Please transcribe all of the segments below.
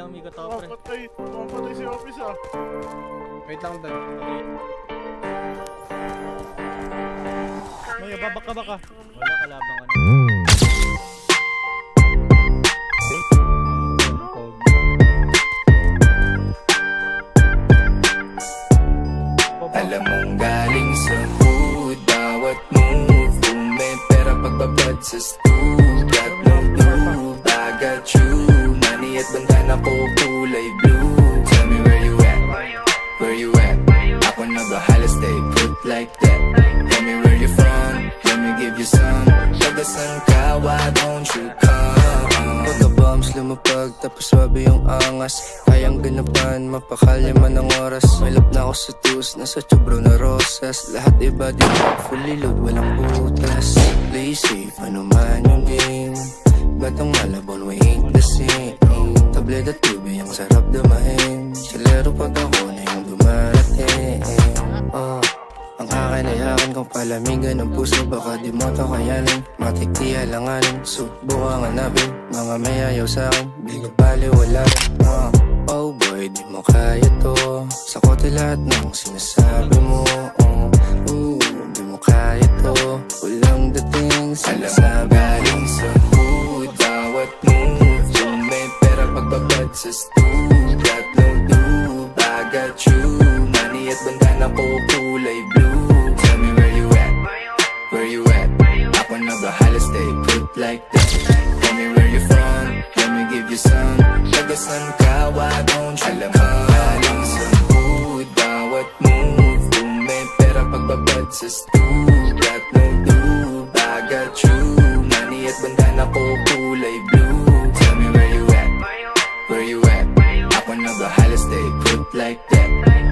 umikot ako, pre. Pumatay si office ah. Wait lang doon. May babak ka baka. Wala, kalabang ka na. Alam mong galing sa hood, bawat move may pera pagbabad sa stool. Got no blue, I got you. Money at bandana ko kulay blue. Tell me where you at, where you at. Ako na bahala, stay put like that. Tell me where you from, let me give you some. Tagasan ka, why don't you come? Pagka-bombs lumapag, tapos swabe yung angas. Kayang ganapan, mapakalya man ang oras. May lap na ako sa tus, nasa tubro na rosas. Lahat iba di fully load, walang butas. Play safe, ano man yung game. Batang malabon, we ain't the same. Tableta tubig, ang sarap dumahin. Silero pag ako na yung dumarating. Ang akin ay akin kung palamigan ng puso. Baka di mo to kayanin, matik di alanganin. Subukan hanapin, mga may ayaw sa'kin. Di ka baliwala rin. Oh boy, di mo kaya to. Sa kote lahat ng sinasabi mo. Di mo kaya to. Walang dating sinasabi. Galing sa hood, bawat move may pera pagbabad sa stool. Got no lube, I got you. Money at bandana ko kulay blue. Tell me where you at, where you at. Ako na bahala, stay put like that. Tell me where you from, let me give you some. Tagasan ka, why don't you alam mo? Galing sa hood, bawat move may pera pagbabad sa stool. Got no lube, I got you. Money at bandana ko kulay blue. Tell me where you at, where you at. Ako na bahala, stay put like that.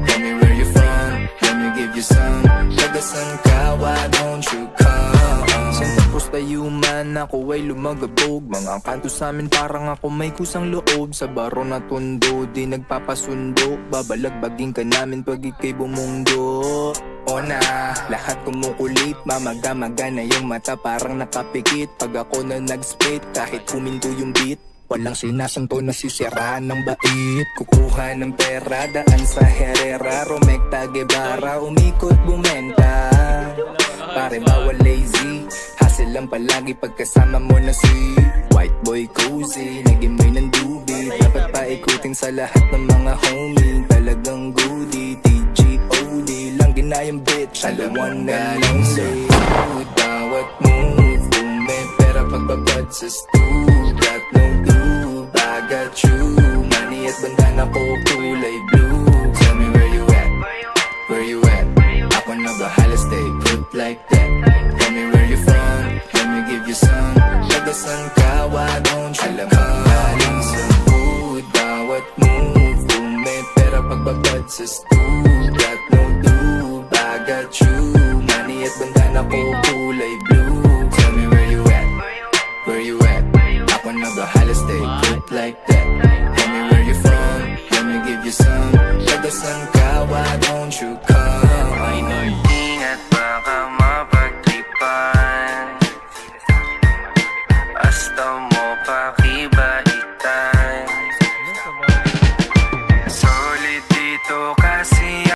Tell me where you from, let me give you some. Tagasan ka, why don't you come? Saan tapos tayo man, ako ay lumagabog. Mga kanto sa'min parang ako may kusang loob. Sa baro na tondo, di nagpapasundo. Babalagbagin ka namin pag ikay bumundo. O na, lahat kumukulit. Mamagamaga na yung mata, parang nakapikit. Pag ako na nag-spit, kahit kuminto yung beat, walang sinasanto na sisiraan ng bait. Kukuha ng pera, daan sa Herrera, Romecta, Guevara, umikot bumenta. Pare bawal lazy, hustle lang palagi pagkasama mo na si White Boy Cozy. Nag-imay ng dubi, dapat paikutin sa lahat ng mga homie. Talagang goodie, TGOD lang ginayang bitch, I'm the one that lonely. Bawat move, may pera pagbabad sa stool. Got no lube, I got you. Money at bandana ko kulay blue. Tell me where you at, where you at. Ako na bahala, stay put like that. Tell me where you from, let me give you some. Tagasan ka, why don't you alam mo? Galing sa hood, bawat move may pera pagbabad sa stool.